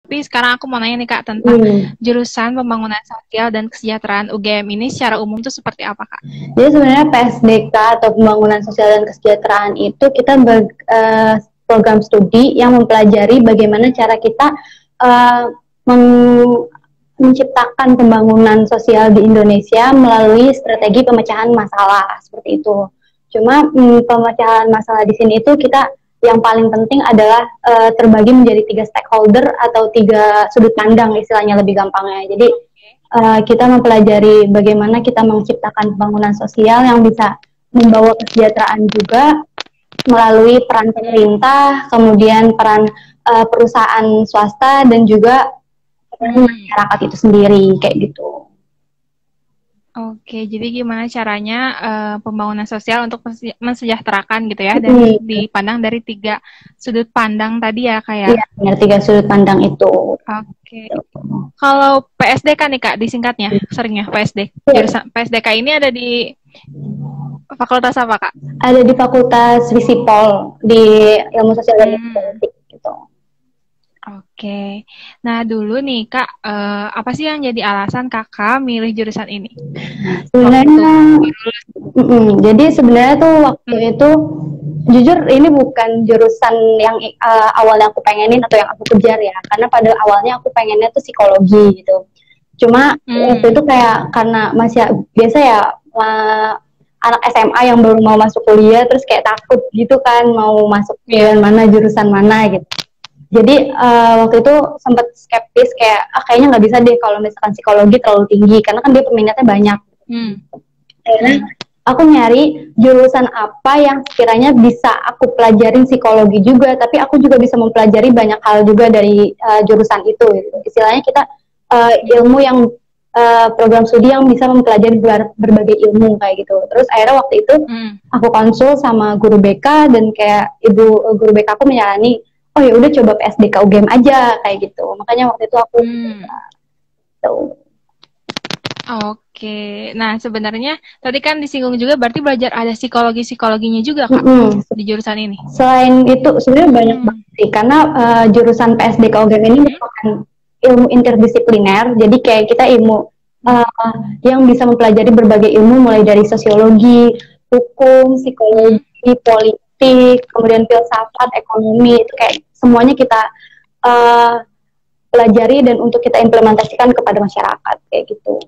Tapi sekarang aku mau nanya nih Kak tentang jurusan pembangunan sosial dan kesejahteraan UGM ini secara umum tuh seperti apa Kak? Jadi sebenarnya PSDK atau pembangunan sosial dan kesejahteraan itu kita program studi yang mempelajari bagaimana cara kita uh, menciptakan pembangunan sosial di Indonesia melalui strategi pemecahan masalah seperti itu. Cuma pemecahan masalah di sini itu kita yang paling penting adalah terbagi menjadi 3 stakeholder atau 3 sudut pandang istilahnya lebih gampangnya. Jadi kita mempelajari bagaimana kita menciptakan pembangunan sosial yang bisa membawa kesejahteraan juga melalui peran pemerintah, kemudian peran perusahaan swasta dan juga peran masyarakat itu sendiri kayak gitu. Oke, jadi gimana caranya pembangunan sosial untuk mensejahterakan gitu ya, dan dipandang dari 3 sudut pandang tadi ya Kak ya? Iya, benar 3 sudut pandang itu. Oke. Kalau PSDK nih Kak, disingkatnya seringnya PSD. Jurusan PSDK ini ada di fakultas apa Kak? Ada di Fakultas Visipol di Ilmu Sosial dan Politik gitu. Oke. Nah dulu nih Kak, apa sih yang jadi alasan Kakak milih jurusan ini? Sebenarnya, jadi sebenarnya tuh waktu itu jujur ini bukan jurusan yang awalnya aku pengenin atau yang aku kejar ya, karena pada awalnya aku pengennya tuh psikologi gitu. Cuma waktu itu kayak karena masih biasa ya anak SMA yang baru mau masuk kuliah terus kayak takut gitu kan mau masuk mana jurusan mana gitu. Jadi waktu itu sempat skeptis kayak kayaknya nggak bisa deh kalau misalkan psikologi terlalu tinggi karena kan dia peminatnya banyak. Akhirnya aku nyari jurusan apa yang sekiranya bisa aku pelajarin psikologi juga, tapi aku juga bisa mempelajari banyak hal juga dari jurusan itu. Gitu. Istilahnya kita ilmu yang program studi yang bisa mempelajari berbagai ilmu kayak gitu. Terus akhirnya waktu itu aku konsul sama guru BK dan kayak guru BK aku menyarani, oh ya udah coba PSDK UGM aja kayak gitu. Makanya waktu itu aku Oke, nah sebenarnya tadi kan disinggung juga berarti belajar ada psikologinya juga Kak di jurusan ini. Selain itu sebenarnya banyak banget sih karena jurusan PSDK UGM ini merupakan ilmu interdisipliner, jadi kayak kita ilmu yang bisa mempelajari berbagai ilmu mulai dari sosiologi, hukum, psikologi, politik, kemudian filsafat, ekonomi itu kayak semuanya kita pelajari dan untuk kita implementasikan kepada masyarakat kayak gitu.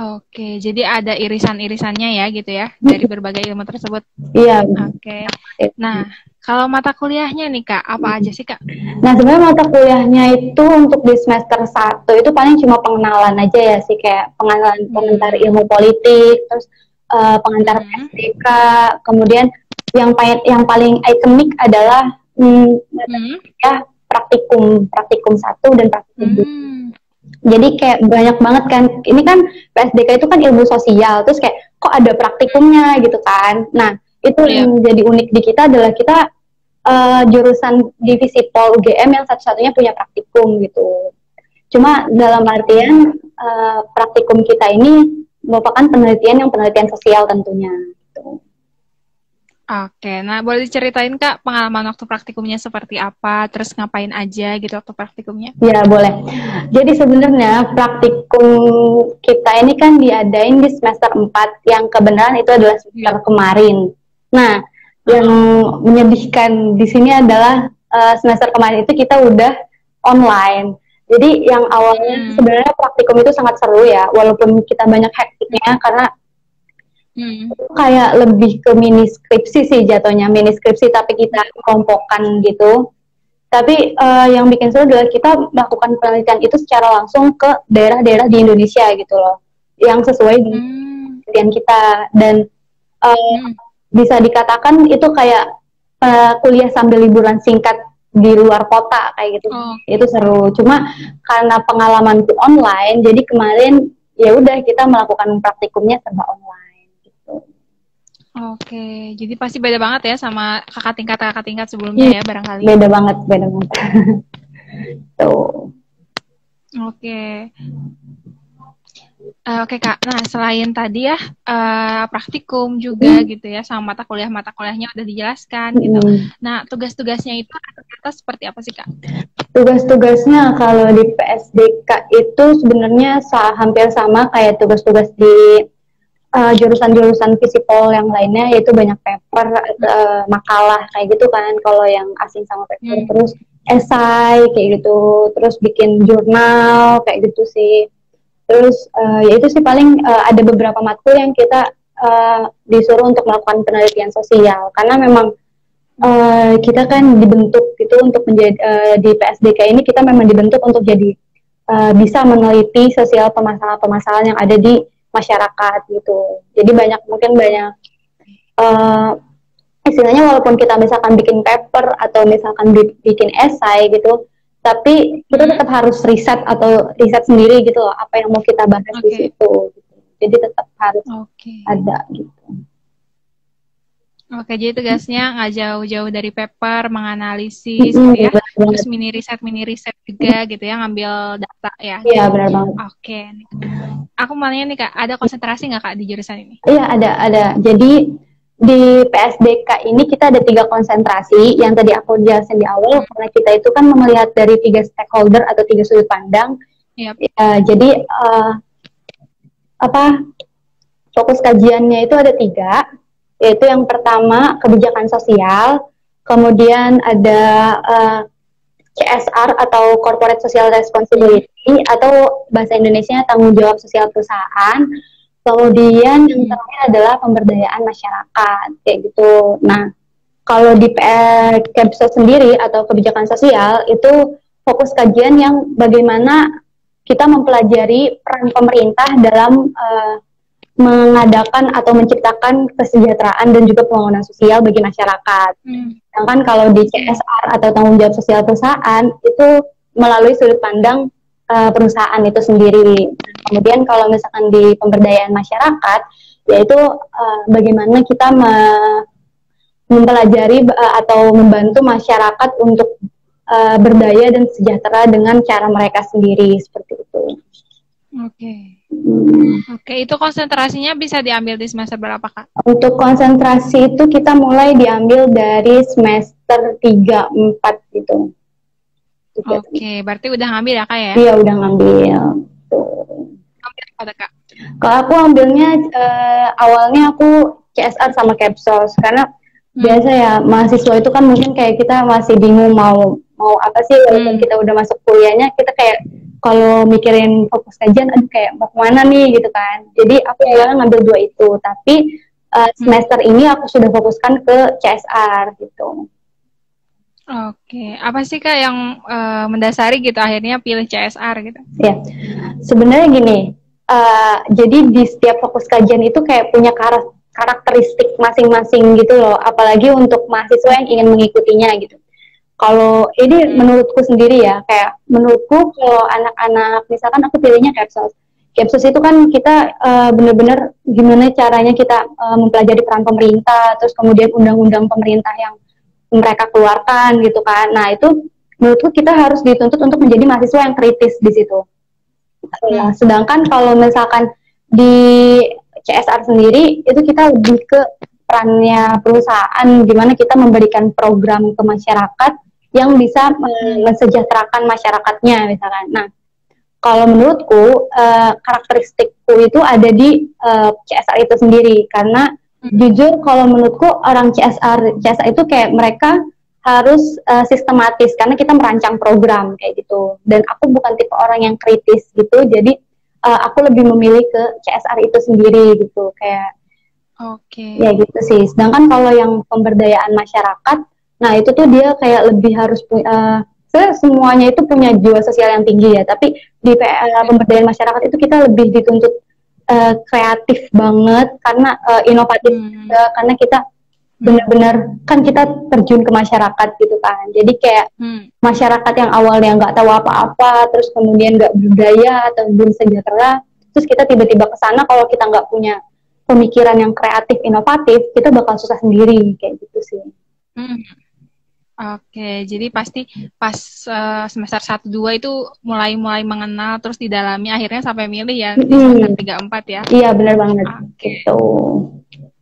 Oke, jadi ada irisan-irisannya ya gitu ya dari berbagai ilmu tersebut. Iya. Oke. Nah, kalau mata kuliahnya nih Kak, apa aja sih Kak? Nah, sebenarnya mata kuliahnya itu untuk di semester 1 itu paling cuma pengenalan aja ya sih, kayak pengantar ilmu politik, terus pengantar PSDK, kemudian yang paling ikonik adalah ya praktikum 1 dan praktikum 2. Jadi kayak banyak banget kan, ini kan PSDK itu kan ilmu sosial, terus kayak kok ada praktikumnya gitu kan. Nah, itu yang jadi unik di kita adalah kita jurusan divisi Pol UGM yang satu-satunya punya praktikum gitu. Cuma dalam artian praktikum kita ini merupakan penelitian sosial tentunya. Gitu. Oke, nah boleh diceritain Kak pengalaman waktu praktikumnya seperti apa, terus ngapain aja gitu waktu praktikumnya? Ya boleh. Jadi sebenarnya praktikum kita ini kan diadain di semester 4 yang kebenaran itu adalah semester kemarin. Nah, yang menyedihkan di sini adalah semester kemarin itu kita udah online. Jadi yang awalnya sebenarnya praktikum itu sangat seru ya, walaupun kita banyak hektiknya karena kayak lebih ke mini skripsi sih jatuhnya, mini skripsi tapi kita kelompokkan gitu. Tapi yang bikin seru adalah kita melakukan penelitian itu secara langsung ke daerah-daerah di Indonesia gitu loh, yang sesuai dengan penelitian kita dan bisa dikatakan itu kayak kuliah sambil liburan singkat di luar kota kayak gitu. Itu seru. Cuma karena pengalamanku online, jadi kemarin ya udah kita melakukan praktikumnya serba online. Oke, jadi pasti beda banget ya sama kakak tingkat sebelumnya ya barangkali. Beda banget. Tuh. Oke. Oke Kak, nah selain tadi ya praktikum juga gitu ya sama mata kuliahnya udah dijelaskan gitu. Nah tugas-tugasnya itu atas seperti apa sih Kak? Tugas-tugasnya kalau di PSDK itu sebenarnya hampir sama kayak tugas-tugas di jurusan-jurusan Visipol yang lainnya, yaitu banyak paper, makalah kayak gitu kan. Kalau yang asing sama paper, terus esai kayak gitu, terus bikin jurnal kayak gitu sih. Terus ya itu sih paling ada beberapa matkul yang kita disuruh untuk melakukan penelitian sosial, karena memang kita kan dibentuk gitu untuk menjadi di PSDK ini kita memang dibentuk untuk jadi bisa meneliti sosial permasalahan-permasalahan yang ada di masyarakat gitu. Jadi mungkin banyak istilahnya, walaupun kita misalkan bikin paper atau misalkan bikin esai gitu, tapi kita tetap harus riset sendiri gitu loh, apa yang mau kita bahas di situ gitu. Jadi tetap harus ada gitu. Oke, jadi tugasnya nggak jauh-jauh dari paper, menganalisis gitu ya, terus mini riset juga gitu ya, ngambil data ya. Iya, benar banget. Oke. Aku mau nanya nih Kak, ada konsentrasi nggak Kak di jurusan ini? Iya, ada. Jadi di PSDK ini kita ada 3 konsentrasi, yang tadi aku jelasin di awal, karena kita itu kan melihat dari 3 stakeholder atau 3 sudut pandang. Jadi fokus kajiannya itu ada 3, yaitu yang pertama kebijakan sosial, kemudian ada CSR atau Corporate Social Responsibility, atau bahasa Indonesianya tanggung jawab sosial perusahaan. Kemudian yang terakhir adalah pemberdayaan masyarakat kayak gitu. Nah, kalau di KEBSO sendiri atau kebijakan sosial itu fokus kajian yang bagaimana kita mempelajari peran pemerintah dalam mengadakan atau menciptakan kesejahteraan dan juga pembangunan sosial bagi masyarakat. Sedangkan kalau di CSR atau tanggung jawab sosial perusahaan itu melalui sudut pandang perusahaan itu sendiri. Kemudian kalau misalkan di pemberdayaan masyarakat, yaitu bagaimana kita mempelajari atau membantu masyarakat untuk berdaya dan sejahtera dengan cara mereka sendiri, seperti itu. Oke, itu konsentrasinya bisa diambil di semester berapa Kak? Untuk konsentrasi itu kita mulai diambil dari semester 3-4 gitu. Oke, berarti udah ngambil ya Kak ya? Iya, udah ngambil. Ngambil apa Kak? Kalau aku ambilnya awalnya aku CSR sama Kepsos, karena biasa ya mahasiswa itu kan mungkin kayak kita masih bingung mau apa sih, walaupun kita udah masuk kuliahnya, kita kayak kalau mikirin fokus kajian, aduh kayak mau kemana nih gitu kan. Jadi aku awalnya ngambil 2 itu, tapi semester ini aku sudah fokuskan ke CSR gitu. Oke, apa sih Kak yang mendasari gitu akhirnya pilih CSR gitu? Ya, sebenarnya gini, jadi di setiap fokus kajian itu kayak punya karakteristik masing-masing gitu loh, apalagi untuk mahasiswa yang ingin mengikutinya gitu. Kalau ini menurutku sendiri ya, kayak menurutku kalau anak-anak, misalkan aku pilihnya Kepsos. Kepsos itu kan kita benar-benar gimana caranya kita mempelajari peran pemerintah, terus kemudian undang-undang pemerintah yang mereka keluarkan gitu kan. Nah itu menurutku kita harus dituntut untuk menjadi mahasiswa yang kritis di situ. Sedangkan kalau misalkan di CSR sendiri itu kita lebih ke perannya perusahaan, gimana kita memberikan program ke masyarakat yang bisa mensejahterakan masyarakatnya misalkan. Nah, kalau menurutku karakteristikku itu ada di CSR itu sendiri, karena jujur kalau menurutku orang CSR itu kayak mereka harus sistematis, karena kita merancang program kayak gitu. Dan aku bukan tipe orang yang kritis gitu, jadi aku lebih memilih ke CSR itu sendiri gitu, kayak ya gitu sih. Sedangkan kalau yang pemberdayaan masyarakat, nah itu tuh dia kayak lebih harus semuanya itu punya jiwa sosial yang tinggi ya, tapi di pemberdayaan masyarakat itu kita lebih dituntut kreatif banget, karena inovatif juga, karena kita benar-benar kan kita terjun ke masyarakat gitu kan. Jadi kayak masyarakat yang awalnya nggak tahu apa-apa, terus kemudian nggak berdaya atau belum sejahtera, terus kita tiba-tiba ke sana, kalau kita nggak punya pemikiran yang kreatif, inovatif, kita bakal susah sendiri kayak gitu sih. Oke, jadi pasti pas semester 1-2 itu mulai mengenal, terus didalami, akhirnya sampai milih ya di semester 3-4 ya? Iya, benar banget. Gitu.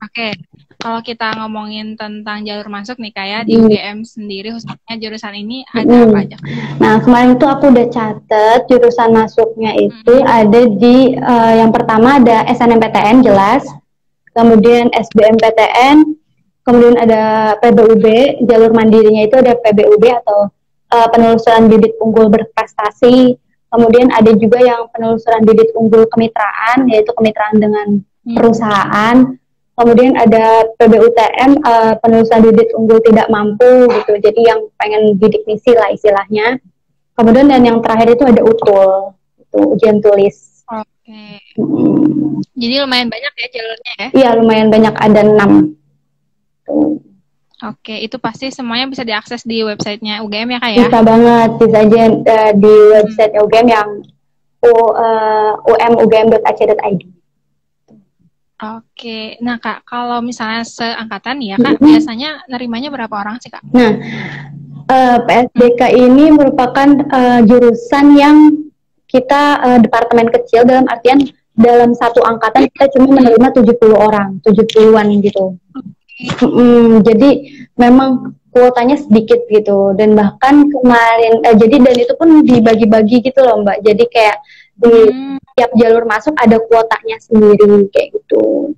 Oke. kalau kita ngomongin tentang jalur masuk nih kayak di UGM sendiri khususnya jurusan ini ada apa aja? Nah, kemarin itu aku udah catet jurusan masuknya itu ada di yang pertama ada SNMPTN jelas, kemudian SBMPTN, kemudian ada PBUB, jalur mandirinya itu ada PBUB atau penelusuran bibit unggul berprestasi. Kemudian ada juga yang penelusuran bibit unggul kemitraan, yaitu kemitraan dengan perusahaan. Kemudian ada PBUTM, penelusuran bibit unggul tidak mampu gitu. Jadi yang pengen bidik misi lah istilahnya. Kemudian dan yang terakhir itu ada UTUL, itu ujian tulis. Oke. Jadi lumayan banyak ya jalurnya ya? Iya, lumayan banyak, ada 6. Oke, itu pasti semuanya bisa diakses di websitenya UGM ya Kak ya? Bisa banget, bisa aja di website UGM yang umugm.ac.id. Oke, nah Kak, kalau misalnya seangkatan ya Kak, biasanya nerimanya berapa orang sih Kak? Nah, PSDK ini merupakan jurusan yang kita departemen kecil, dalam artian dalam satu angkatan kita cuma menerima 70 orang, 70-an gitu. Jadi memang kuotanya sedikit gitu, dan bahkan kemarin dan itu pun dibagi-bagi gitu loh Mbak, jadi kayak di tiap jalur masuk ada kuotanya sendiri kayak gitu.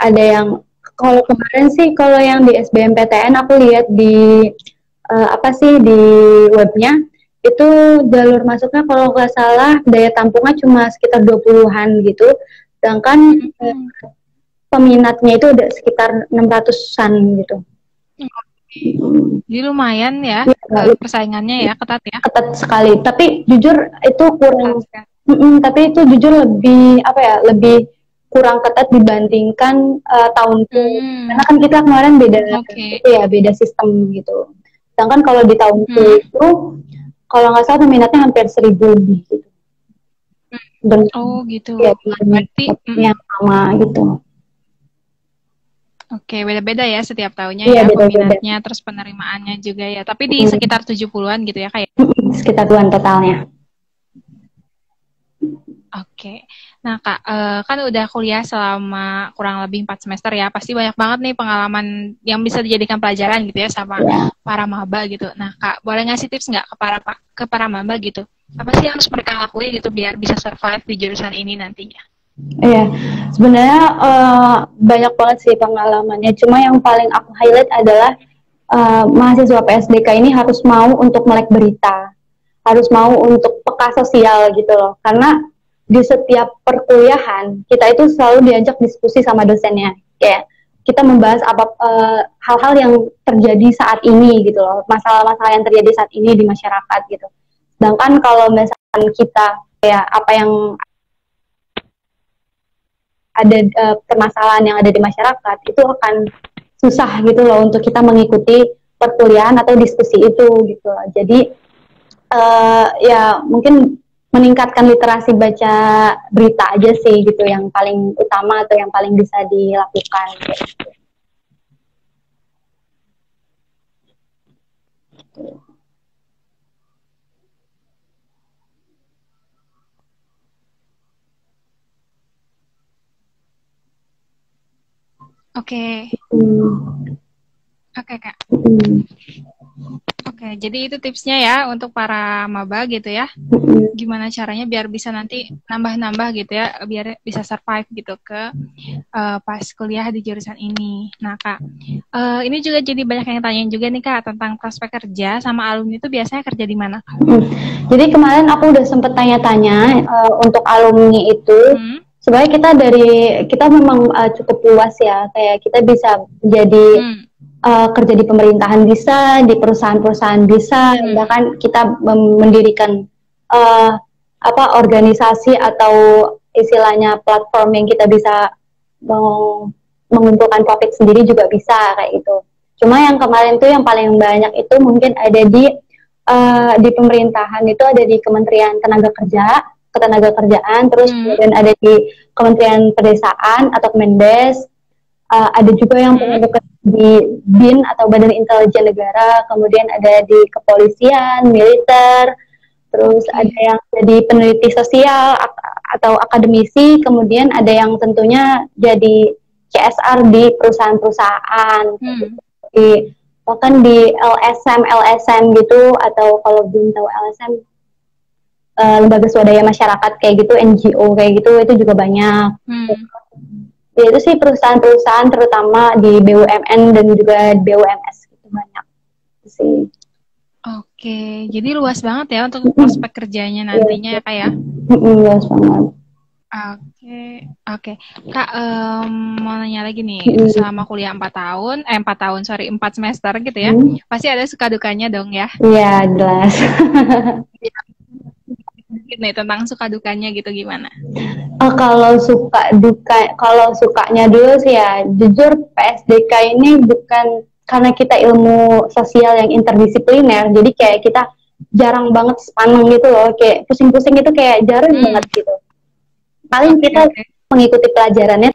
Ada yang kalau kemarin sih kalau yang di SBMPTN aku lihat di di webnya itu jalur masuknya kalau nggak salah daya tampungnya cuma sekitar 20-an gitu, sedangkan peminatnya itu udah sekitar 600-an gitu. Jadi lumayan ya, persaingannya ya ketat ya. Ketat sekali. Tapi jujur itu kurang. Tapi itu jujur lebih lebih kurang ketat dibandingkan tahun karena kan kita kemarin beda sistem gitu. Sedangkan kalau di tahun itu kalau nggak salah peminatnya hampir 1.000 lebih gitu. Gitu. Ya, berarti yang sama gitu. Oke, beda-beda ya setiap tahunnya ya peminatnya, terus penerimaannya juga ya. Tapi di sekitar 70-an gitu ya kayak? Sekitar 70-an totalnya. Oke. Nah Kak, kan udah kuliah selama kurang lebih 4 semester ya. Pasti banyak banget nih pengalaman yang bisa dijadikan pelajaran gitu ya sama para maba gitu. Nah Kak, boleh ngasih tips nggak ke para maba gitu? Apa sih yang harus mereka lakuin gitu biar bisa survive di jurusan ini nantinya? Iya, sebenarnya banyak banget sih pengalamannya. Cuma yang paling aku highlight adalah mahasiswa PSDK ini harus mau untuk melek berita, harus mau untuk peka sosial gitu loh. Karena di setiap perkuliahan kita itu selalu diajak diskusi sama dosennya. Kayak kita membahas hal-hal yang terjadi saat ini gitu loh, masalah-masalah yang terjadi saat ini di masyarakat gitu. Sedangkan kalau misalkan kita kayak apa yang ada permasalahan yang ada di masyarakat itu akan susah gitu loh untuk kita mengikuti perkuliahan atau diskusi itu gitu loh. Jadi ya mungkin meningkatkan literasi baca berita aja sih gitu yang paling utama atau yang paling bisa dilakukan gitu. Oke. Oke Kak. Oke, jadi itu tipsnya ya untuk para maba gitu ya. Gimana caranya biar bisa nanti nambah-nambah gitu ya, biar bisa survive gitu ke pas kuliah di jurusan ini. Nah Kak, ini juga jadi banyak yang tanyain juga nih Kak tentang prospek kerja sama alumni itu biasanya kerja di mana Kak? Jadi kemarin aku udah sempet tanya-tanya untuk alumni itu. Sebenarnya kita memang cukup luas ya, kayak kita bisa jadi kerja di pemerintahan bisa, di perusahaan-perusahaan bisa, bahkan kita mendirikan organisasi atau istilahnya platform yang kita bisa mengumpulkan profit sendiri juga bisa kayak gitu. Cuma yang kemarin tuh yang paling banyak itu mungkin ada di pemerintahan itu ada di Kementerian Ketenagakerjaan, terus kemudian ada di Kementerian Pedesaan atau Kemendes, ada juga yang di BIN atau Badan Intelijen Negara, kemudian ada di kepolisian, militer, terus ada yang jadi peneliti sosial atau akademisi, kemudian ada yang tentunya jadi CSR di perusahaan-perusahaan, di bahkan di LSM gitu, atau kalau belum tahu LSM, lembaga swadaya masyarakat kayak gitu, NGO kayak gitu, itu juga banyak. Ya, itu sih perusahaan-perusahaan terutama di BUMN dan juga BUMS gitu banyak sih. Oke, jadi luas banget ya untuk prospek kerjanya nantinya ya Kak ya? Luas banget. Oke. Kak, mau nanya lagi nih, selama kuliah 4 semester gitu ya, pasti ada suka dukanya dong ya? Iya, jelas. Nih, tentang suka dukanya gitu gimana? Kalau sukanya dulu sih ya, jujur PSDK ini bukan karena kita ilmu sosial yang interdisipliner, jadi kayak kita jarang banget sepaneng gitu loh, kayak pusing-pusing itu kayak jarang banget gitu. Paling kita mengikuti pelajarannya,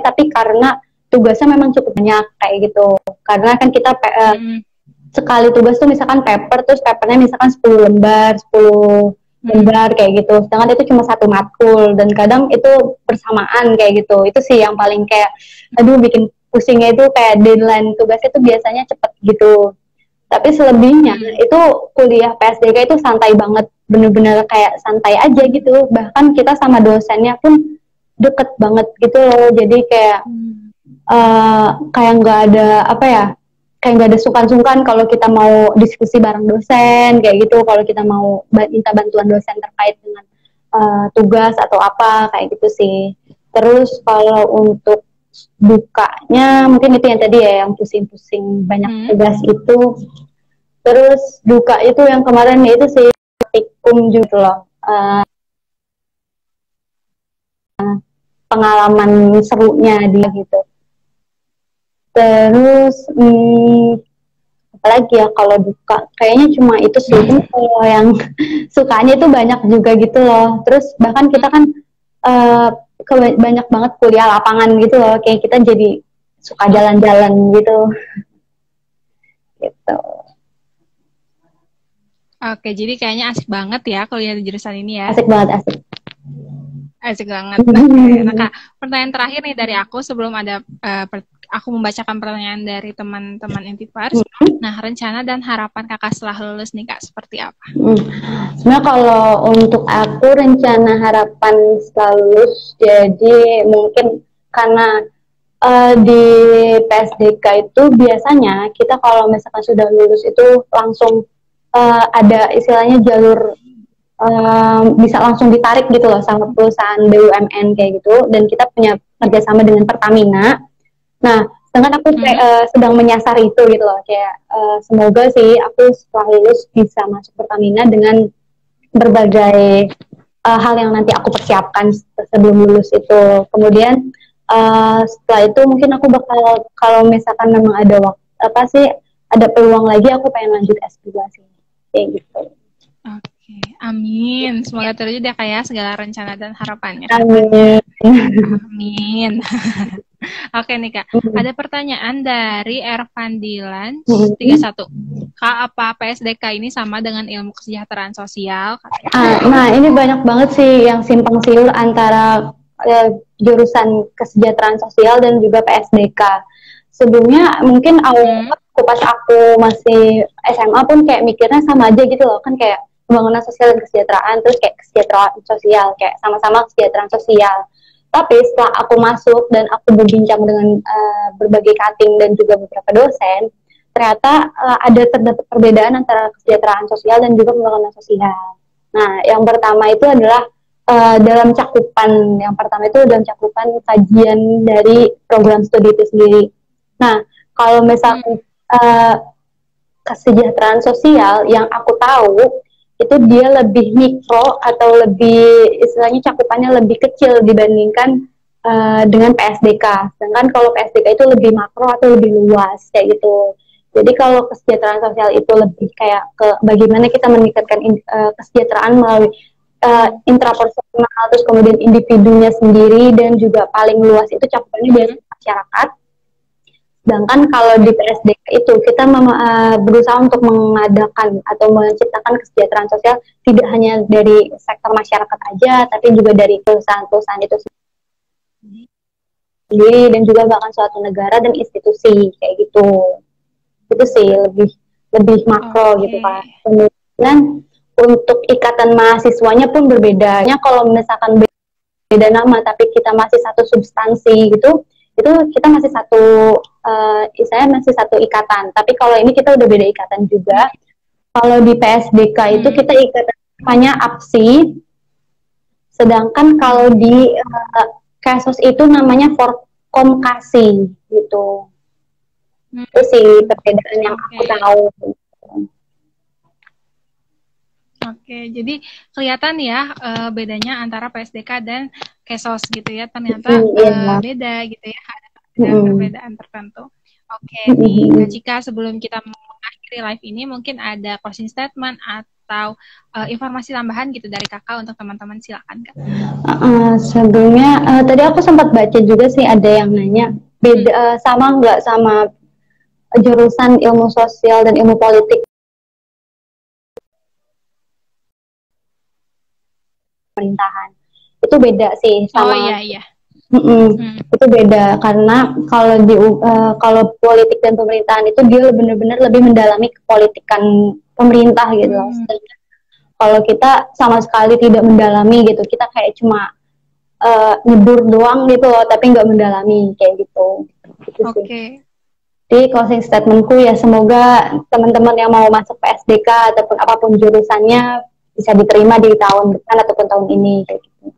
tapi karena tugasnya memang cukup banyak kayak gitu. Karena kan kita sekali tugas tuh misalkan paper, terus papernya misalkan 10 lembar, 10 lembar kayak gitu. Sedangkan itu cuma satu matkul, dan kadang itu bersamaan kayak gitu. Itu sih yang paling kayak, aduh bikin pusingnya itu kayak deadline tugasnya itu biasanya cepet gitu. Tapi selebihnya itu kuliah PSDK itu santai banget, bener-bener kayak santai aja gitu. Bahkan kita sama dosennya pun deket banget gitu loh. Jadi kayak kayak nggak ada apa ya, kayak nggak ada sungkan-sungkan kalau kita mau diskusi bareng dosen kayak gitu. Kalau kita mau minta bantuan dosen terkait dengan tugas atau apa kayak gitu sih. Terus kalau untuk dukanya mungkin itu yang tadi ya, yang pusing-pusing banyak tugas itu. Terus duka itu yang kemarin itu sih praktikum gitu loh, pengalaman serunya dia gitu. Terus apalagi ya kalau duka, kayaknya cuma itu sih. Kalau yang sukanya itu banyak juga gitu loh. Terus bahkan kita kan banyak banget kuliah lapangan gitu loh, kayak kita jadi suka jalan-jalan gitu. Gitu. Oke, jadi kayaknya asik banget ya kuliah di jurusan ini ya. Asik banget, asik. Asik banget. Nah Kak, pertanyaan terakhir nih dari aku sebelum ada aku membacakan pertanyaan dari teman-teman Intifars. Nah, rencana dan harapan Kakak setelah lulus nih Kak, seperti apa? Sebenarnya kalau untuk aku rencana harapan setelah lulus, jadi mungkin karena di PSDK itu biasanya kita kalau misalkan sudah lulus itu langsung ada istilahnya jalur bisa langsung ditarik gitu loh sama perusahaan BUMN kayak gitu, dan kita punya kerjasama dengan Pertamina. Nah, sedangkan aku sedang menyasar itu gitu loh, kayak semoga sih aku setelah lulus bisa masuk Pertamina dengan berbagai hal yang nanti aku persiapkan sebelum lulus itu. Kemudian setelah itu mungkin aku bakal, kalau misalkan memang ada ada peluang lagi, aku pengen lanjut S2 sih kayak gitu. Oke, amin. Semoga terwujud ya Kak ya segala rencana dan harapannya. Amin. Amin. Oke nih Kak, ada pertanyaan dari Ervan Dilan 31. Kak, apa PSDK ini sama dengan ilmu kesejahteraan sosial? Nah, ini banyak banget sih yang simpang siur antara jurusan kesejahteraan sosial dan juga PSDK. Sebelumnya mungkin pas aku masih SMA pun kayak mikirnya sama aja gitu loh, kan kayak pembangunan sosial dan kesejahteraan, terus kayak kesejahteraan sosial, kayak sama-sama kesejahteraan sosial. Tapi setelah aku masuk dan aku berbincang dengan berbagai cutting dan juga beberapa dosen, ternyata terdapat perbedaan antara kesejahteraan sosial dan juga pembangunan sosial. Nah, yang pertama itu adalah dalam cakupan, kajian dari program studi itu sendiri. Nah, kalau misalnya kesejahteraan sosial yang aku tahu itu dia lebih mikro atau lebih istilahnya cakupannya lebih kecil dibandingkan dengan PSDK. Sedangkan kalau PSDK itu lebih makro atau lebih luas kayak gitu. Jadi kalau kesejahteraan sosial itu lebih kayak ke bagaimana kita meningkatkan kesejahteraan melalui intrapersonal, terus kemudian individunya sendiri, dan juga paling luas itu cakupannya biasanya masyarakat. Sedangkan kalau di PSDK itu kita berusaha untuk mengadakan atau menciptakan kesejahteraan sosial tidak hanya dari sektor masyarakat aja, tapi juga dari perusahaan-perusahaan itu. sendiri dan juga bahkan suatu negara dan institusi kayak gitu. Itu sih lebih lebih makro gitu Oke. kan. Kemudian untuk ikatan mahasiswanya pun berbeda. Kalau misalkan beda nama tapi kita masih satu substansi gitu, itu kita masih satu istilahnya masih satu ikatan. Tapi kalau ini kita udah beda ikatan juga. Kalau di PSDK itu kita ikatan namanya APSI, sedangkan kalau di kasus itu namanya Forkomkasi gitu. Itu sih perbedaan yang aku tahu. Oke, jadi kelihatan ya bedanya antara PSDK dan Kesos gitu ya. Ternyata beda gitu ya, ada perbedaan tertentu. Oke, nih Kak Cika, sebelum kita mengakhiri live ini, mungkin ada closing statement atau informasi tambahan gitu dari Kakak untuk teman-teman, silakan Kak. Sebelumnya tadi aku sempat baca juga sih ada yang nanya beda sama nggak sama jurusan ilmu sosial dan ilmu politik pemerintahan. Itu beda sih sama. Oh iya. Itu beda karena kalau politik dan pemerintahan itu dia benar-benar lebih mendalami kepolitikan pemerintah gitu. Kalau kita sama sekali tidak mendalami gitu, kita kayak cuma nyebur doang gitu loh, tapi nggak mendalami kayak gitu. Oke. Jadi closing statementku ya semoga teman-teman yang mau masuk PSDK ataupun apapun jurusannya bisa diterima di tahun depan ataupun tahun ini kayak gitu.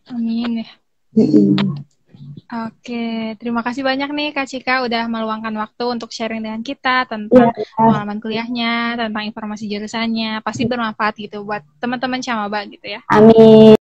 Amin ya. Oke, terima kasih banyak nih Kak Cika udah meluangkan waktu untuk sharing dengan kita tentang pengalaman kuliahnya, tentang informasi jurusannya. Pasti bermanfaat gitu buat teman-teman Camaba gitu ya. Amin.